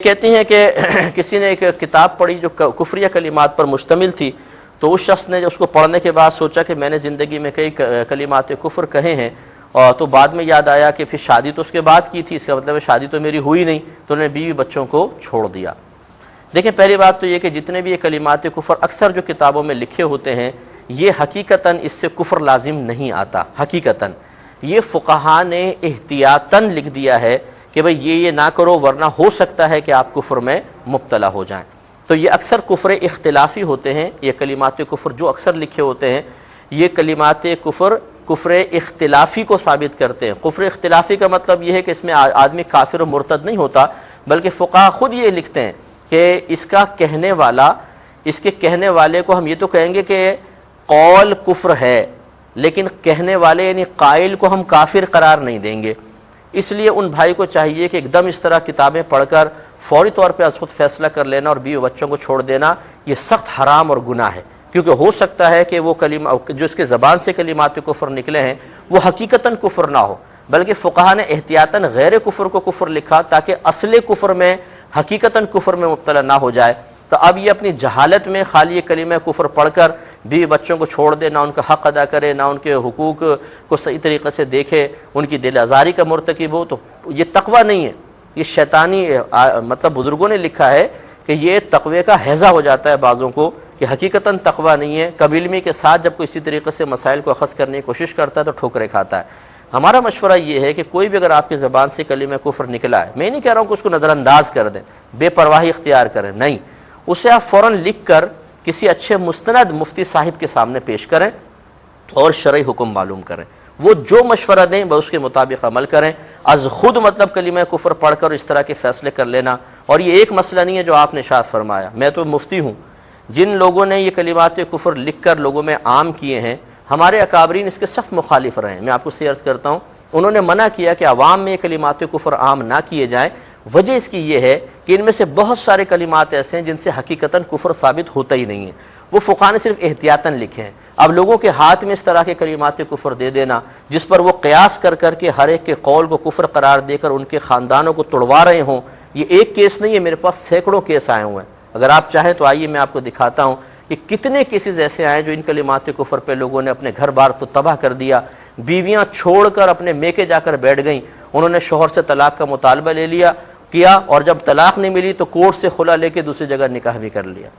کہتی ہیں کہ کسی نے ایک کتاب پڑھی جو کفریہ کلمات پر مشتمل تھی، تو اس شخص نے اس کو پڑھنے کے بعد سوچا کہ میں نے زندگی میں کئی کلمات کفر کہے ہیں، اور تو بعد میں یاد آیا کہ پھر شادی تو اس کے بعد کی تھی، اس کا مطلب ہے شادی تو میری ہوئی نہیں، تو انہوں نے بیوی بچوں کو چھوڑ دیا۔ دیکھیں، پہلی بات تو یہ کہ جتنے بھی یہ کلمات کفر اکثر جو کتابوں میں لکھے ہوتے ہیں، یہ حقیقتاً اس سے کفر لازم نہیں آتا۔ حقیقتاً یہ فقہا نے احتیاطاً لکھ دیا ہے کہ بھئی یہ نہ کرو ورنہ ہو سکتا ہے کہ آپ کفر میں مبتلا ہو جائیں۔ تو یہ اکثر کفر اختلافی ہوتے ہیں، یہ کلمات کفر جو اکثر لکھے ہوتے ہیں، یہ کلمات کفر اختلافی کو ثابت کرتے ہیں۔ کفر اختلافی کا مطلب یہ ہے کہ اس میں آدمی کافر و مرتد نہیں ہوتا، بلکہ فقہا خود یہ لکھتے ہیں کہ اس کا کہنے والا، اس کے کہنے والے کو ہم یہ تو کہیں گے کہ قول کفر ہے، لیکن کہنے والے یعنی قائل کو ہم کافر قرار نہیں دیں گے۔ اس لیے ان بھائی کو چاہیے کہ ایک دم اس طرح کتابیں پڑھ کر فوری طور پہ از خود فیصلہ کر لینا اور بیوی بچوں کو چھوڑ دینا یہ سخت حرام اور گناہ ہے، کیونکہ ہو سکتا ہے کہ وہ کلمہ جو اس کے زبان سے کلمات کفر نکلے ہیں وہ حقیقتاً کفر نہ ہو، بلکہ فقہا نے احتیاطاً غیر کفر کو کفر لکھا تاکہ اصل کفر میں حقیقتاً کفر میں مبتلا نہ ہو جائے۔ تو اب یہ اپنی جہالت میں خالی یہ کلمہ کفر پڑھ کر بیوی بچوں کو چھوڑ دے، نہ ان کا حق ادا کرے، نہ ان کے حقوق کو صحیح طریقے سے دیکھے، ان کی دل آزاری کا مرتکب ہو، تو یہ تقوی نہیں ہے، یہ شیطانی مطلب بزرگوں نے لکھا ہے کہ یہ تقوی کا ہیضہ ہو جاتا ہے بعضوں کو، کہ حقیقتاً تقوی نہیں ہے۔ کبھی علمی کے ساتھ جب کوئی اسی طریقے سے مسائل کو اخذ کرنے کی کوشش کرتا ہے تو ٹھوکریں کھاتا ہے۔ ہمارا مشورہ یہ ہے کہ کوئی بھی اگر آپ کی زبان سے کلمہ کفر نکلا ہے، میں نہیں کہہ رہا ہوں کہ اس کو نظر انداز کر دیں، بے پرواہی اختیار کریں، نہیں، اسے آپ فوراً لکھ کر کسی اچھے مستند مفتی صاحب کے سامنے پیش کریں اور شرعی حکم معلوم کریں، وہ جو مشورہ دیں وہ اس کے مطابق عمل کریں۔ از خود مطلب کلمہ کفر پڑھ کر اس طرح کے فیصلے کر لینا، اور یہ ایک مسئلہ نہیں ہے جو آپ نے ارشاد فرمایا، میں تو مفتی ہوں، جن لوگوں نے یہ کلمات کفر لکھ کر لوگوں میں عام کیے ہیں، ہمارے اکابرین اس کے سخت مخالف رہے ہیں۔ میں آپ کو عرض کرتا ہوں، انہوں نے منع کیا کہ عوام میں یہ کلمات کفر عام نہ کیے جائیں۔ وجہ اس کی یہ ہے کہ ان میں سے بہت سارے کلمات ایسے ہیں جن سے حقیقتاً کفر ثابت ہوتا ہی نہیں ہے، وہ فقہا نے صرف احتیاطاً لکھے ہیں۔ اب لوگوں کے ہاتھ میں اس طرح کے کلمات کفر دے دینا جس پر وہ قیاس کر کر کے ہر ایک کے قول کو کفر قرار دے کر ان کے خاندانوں کو توڑوا رہے ہوں، یہ ایک کیس نہیں ہے، میرے پاس سینکڑوں کیس آئے ہوئے ہیں۔ اگر آپ چاہیں تو آئیے میں آپ کو دکھاتا ہوں کہ کتنے کیسز ایسے آئے جو ان کلمات کفر پہ لوگوں نے اپنے گھر بار تو تباہ کر دیا، بیویاں چھوڑ کر اپنے میکے جا کر بیٹھ گئیں، انہوں نے شوہر سے طلاق کا مطالبہ کیا اور جب طلاق نہیں ملی تو کورٹ سے خلا لے کے دوسری جگہ نکاح بھی کر لیا۔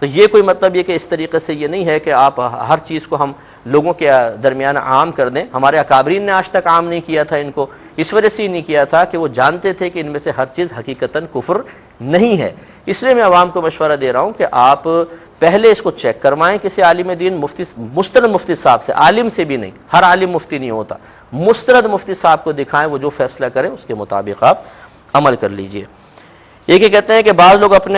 تو یہ کوئی مطلب یہ کہ اس طریقے سے یہ نہیں ہے کہ آپ ہر چیز کو ہم لوگوں کے درمیان عام کر دیں۔ ہمارے اکابرین نے آج تک عام نہیں کیا تھا ان کو، اس وجہ سے ہی نہیں کیا تھا کہ وہ جانتے تھے کہ ان میں سے ہر چیز حقیقتاً کفر نہیں ہے۔ اس لیے میں عوام کو مشورہ دے رہا ہوں کہ آپ پہلے اس کو چیک کروائیں کسی عالم دین مستند مفتی صاحب سے، عالم سے بھی نہیں، ہر عالم مفتی نہیں ہوتا، مستند مفتی صاحب کو دکھائیں، وہ جو فیصلہ کریں اس کے مطابق آپ عمل کر لیجئے۔ یہ کہ کہتے ہیں کہ بعض لوگ اپنے